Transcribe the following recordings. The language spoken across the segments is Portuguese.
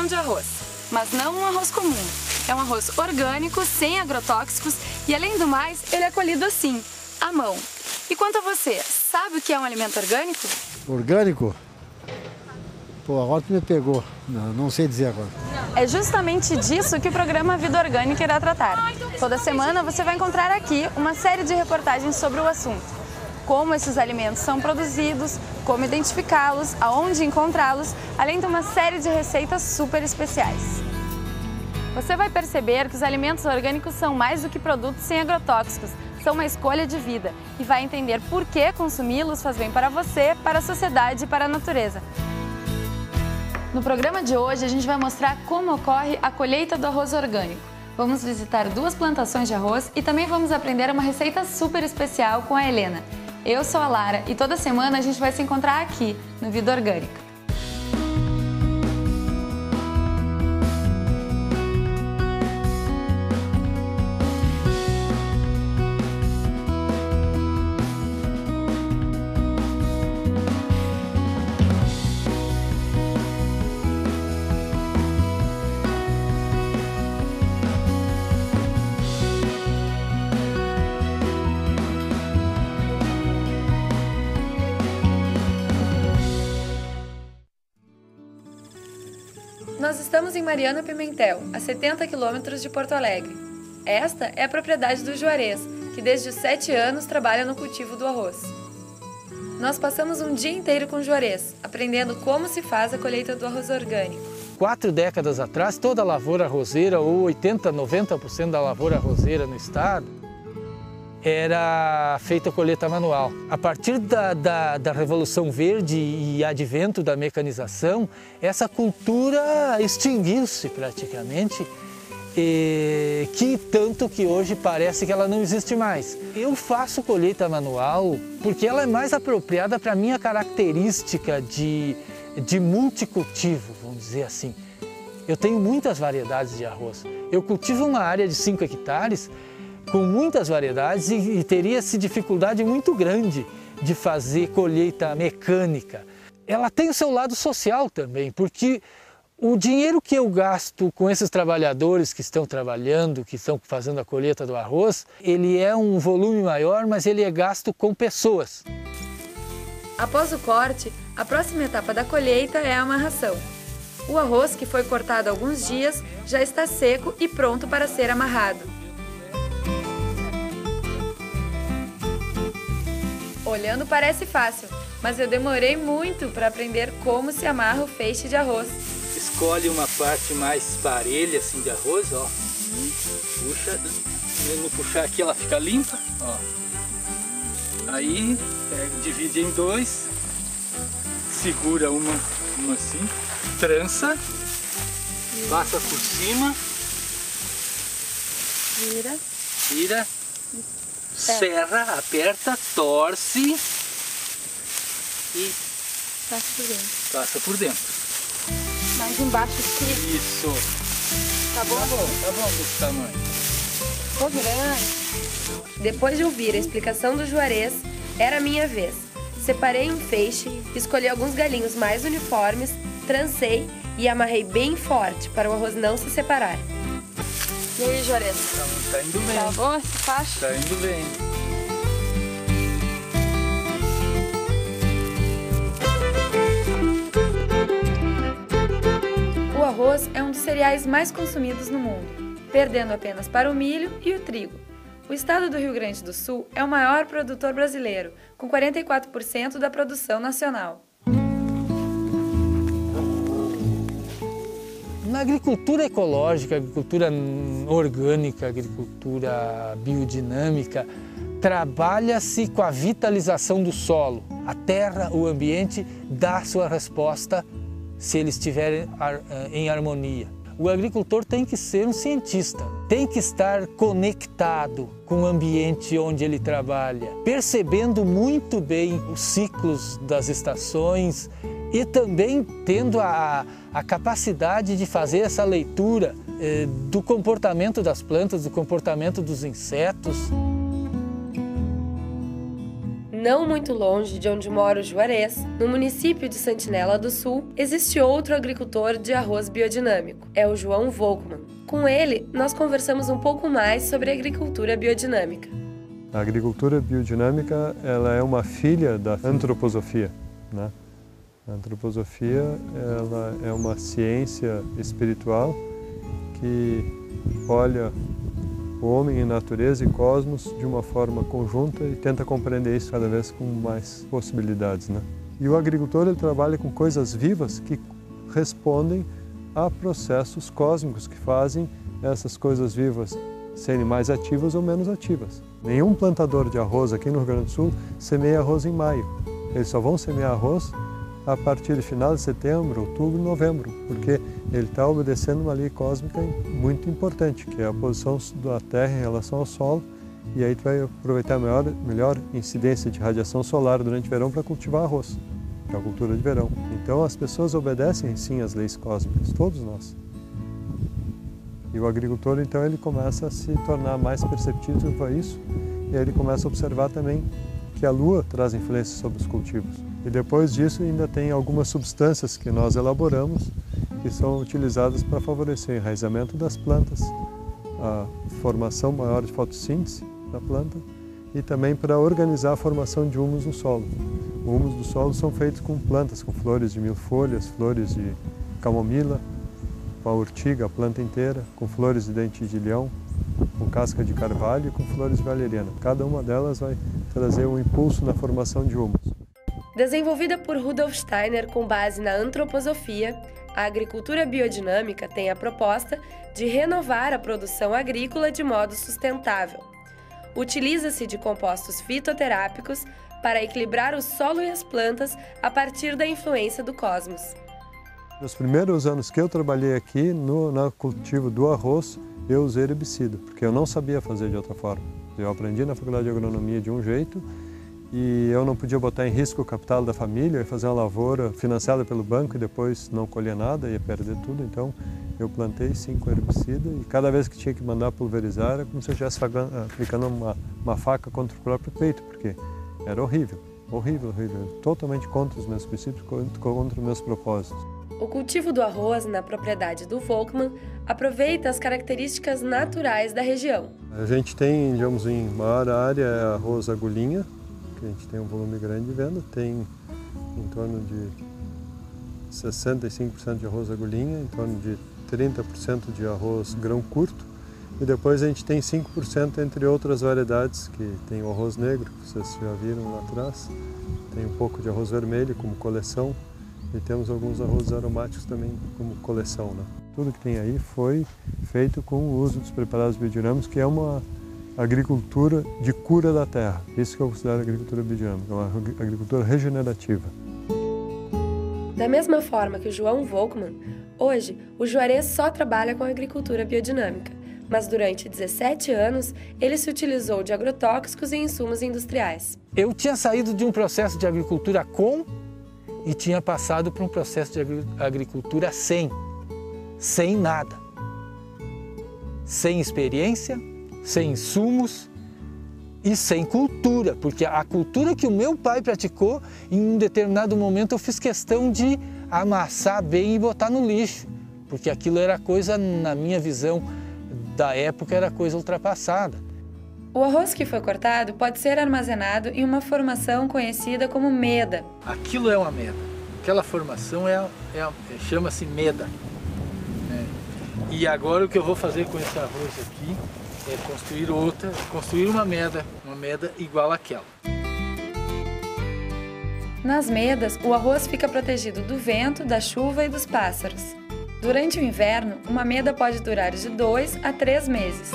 grão de arroz, mas não um arroz comum. É um arroz orgânico, sem agrotóxicos e, além do mais, ele é colhido assim, à mão. E quanto a você, sabe o que é um alimento orgânico? Orgânico? Pô, agora tu me pegou. Não sei dizer agora. É justamente disso que o programa Vida Orgânica irá tratar. Toda semana você vai encontrar aqui uma série de reportagens sobre o assunto. Como esses alimentos são produzidos, como identificá-los, aonde encontrá-los, além de uma série de receitas super especiais. Você vai perceber que os alimentos orgânicos são mais do que produtos sem agrotóxicos, são uma escolha de vida e vai entender por que consumi-los faz bem para você, para a sociedade e para a natureza. No programa de hoje, a gente vai mostrar como ocorre a colheita do arroz orgânico. Vamos visitar 2 plantações de arroz e também vamos aprender uma receita super especial com a Helena. Eu sou a Lara e toda semana a gente vai se encontrar aqui no Vida Orgânica. Nós estamos em Mariana Pimentel, a 70 quilômetros de Porto Alegre. Esta é a propriedade do Juarez, que desde os 7 anos trabalha no cultivo do arroz. Nós passamos um dia inteiro com o Juarez, aprendendo como se faz a colheita do arroz orgânico. 4 décadas atrás, toda a lavoura arrozeira, ou 80%, 90% da lavoura arrozeira no estado, era feita a colheita manual. A partir da Revolução Verde e advento da mecanização, essa cultura extinguiu-se praticamente, tanto que hoje parece que ela não existe mais. Eu faço colheita manual porque ela é mais apropriada para a minha característica de multicultivo, vamos dizer assim. Eu tenho muitas variedades de arroz. Eu cultivo uma área de 5 hectares com muitas variedades e teria-se dificuldade muito grande de fazer colheita mecânica. Ela tem o seu lado social também, porque o dinheiro que eu gasto com esses trabalhadores que estão trabalhando, que estão fazendo a colheita do arroz, ele é um volume maior, mas ele é gasto com pessoas. Após o corte, a próxima etapa da colheita é a amarração. O arroz, que foi cortado há alguns dias, já está seco e pronto para ser amarrado. Olhando parece fácil, mas eu demorei muito para aprender como se amarra o feixe de arroz. Escolhe uma parte mais parelha assim de arroz, ó. Puxa, no puxar aqui ela fica limpa, ó. Aí divide em 2, segura uma assim, trança, passa por cima, vira. Serra, aperta, torce e passa por dentro. Mais embaixo aqui. Isso. Tá bom? Tá bom desse tamanho. Ficou grande. Depois de ouvir a explicação do Juarez, era a minha vez. Separei um feixe, escolhi alguns galinhos mais uniformes, trancei e amarrei bem forte para o arroz não se separar. E aí, Juarez? Tá indo bem. Tá bom esse facho? Tá indo bem. O arroz é um dos cereais mais consumidos no mundo, perdendo apenas para o milho e o trigo. O estado do Rio Grande do Sul é o maior produtor brasileiro, com 44% da produção nacional. Na agricultura ecológica, agricultura orgânica, agricultura biodinâmica, trabalha-se com a vitalização do solo. A terra, o ambiente, dá sua resposta se eles estiverem em harmonia. O agricultor tem que ser um cientista, tem que estar conectado com o ambiente onde ele trabalha, percebendo muito bem os ciclos das estações e também tendo a capacidade de fazer essa leitura do comportamento das plantas, do comportamento dos insetos. Não muito longe de onde mora o Juarez, no município de Sentinela do Sul, existe outro agricultor de arroz biodinâmico, é o João Volkmann. Com ele, nós conversamos um pouco mais sobre a agricultura biodinâmica. A agricultura biodinâmica ela é uma filha da antroposofia, né? A antroposofia ela é uma ciência espiritual que olha o homem e natureza e cosmos de uma forma conjunta e tenta compreender isso cada vez com mais possibilidades, né? E o agricultor ele trabalha com coisas vivas que respondem a processos cósmicos que fazem essas coisas vivas serem mais ativas ou menos ativas. Nenhum plantador de arroz aqui no Rio Grande do Sul semeia arroz em maio. Eles só vão semear arroz a partir de final de setembro, outubro, novembro, porque ele está obedecendo uma lei cósmica muito importante, que é a posição da Terra em relação ao Sol, e aí tu vai aproveitar a melhor incidência de radiação solar durante o verão para cultivar arroz, que é a cultura de verão. Então as pessoas obedecem sim às leis cósmicas, todos nós. E o agricultor então ele começa a se tornar mais perceptível a isso, e aí ele começa a observar também que a Lua traz influência sobre os cultivos. E depois disso ainda tem algumas substâncias que nós elaboramos que são utilizadas para favorecer o enraizamento das plantas, a formação maior de fotossíntese da planta e também para organizar a formação de humus no solo. Os humus do solo são feitos com plantas, com flores de 1000 folhas, flores de camomila, com a urtiga, a planta inteira, com flores de dente de leão, com casca de carvalho e com flores de valeriana. Cada uma delas vai trazer um impulso na formação de humus. Desenvolvida por Rudolf Steiner com base na antroposofia, a agricultura biodinâmica tem a proposta de renovar a produção agrícola de modo sustentável. Utiliza-se de compostos fitoterápicos para equilibrar o solo e as plantas a partir da influência do cosmos. Nos primeiros anos que eu trabalhei aqui no cultivo do arroz, eu usei herbicida, porque eu não sabia fazer de outra forma. Eu aprendi na faculdade de agronomia de um jeito e eu não podia botar em risco o capital da família e fazer uma lavoura financiada pelo banco e depois não colher nada, ia perder tudo. Então eu plantei 5 herbicidas e cada vez que tinha que mandar pulverizar era como se eu estivesse aplicando uma faca contra o próprio peito, porque era horrível, horrível, horrível, totalmente contra os meus princípios, contra os meus propósitos. O cultivo do arroz na propriedade do Volkmann aproveita as características naturais da região. A gente tem, digamos, em maior área arroz agulhinha, que a gente tem um volume grande de venda, tem em torno de 65% de arroz agulhinha, em torno de 30% de arroz grão curto e depois a gente tem 5% entre outras variedades, que tem o arroz negro, que vocês já viram lá atrás, tem um pouco de arroz vermelho como coleção e temos alguns arrozes aromáticos também como coleção, né? Tudo que tem aí foi feito com o uso dos preparados biodinâmicos, que é uma agricultura de cura da terra. Isso que eu considero agricultura biodinâmica, uma agricultura regenerativa. Da mesma forma que o João Volkmann, hoje o Juarez só trabalha com agricultura biodinâmica, mas durante 17 anos ele se utilizou de agrotóxicos e insumos industriais. Eu tinha saído de um processo de agricultura com e tinha passado para um processo de agricultura sem nada, sem experiência, sem insumos e sem cultura, porque a cultura que o meu pai praticou, em um determinado momento eu fiz questão de amassar bem e botar no lixo, porque aquilo era coisa, na minha visão da época, era coisa ultrapassada. O arroz que foi cortado pode ser armazenado em uma formação conhecida como meda. Aquilo é uma meda. Aquela formação chama-se meda. E agora o que eu vou fazer com esse arroz aqui é construir uma meda igual àquela. Nas medas, o arroz fica protegido do vento, da chuva e dos pássaros. Durante o inverno, uma meda pode durar de 2 a 3 meses.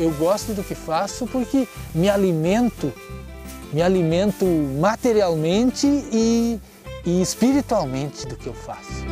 Eu gosto do que faço porque me alimento materialmente e espiritualmente do que eu faço.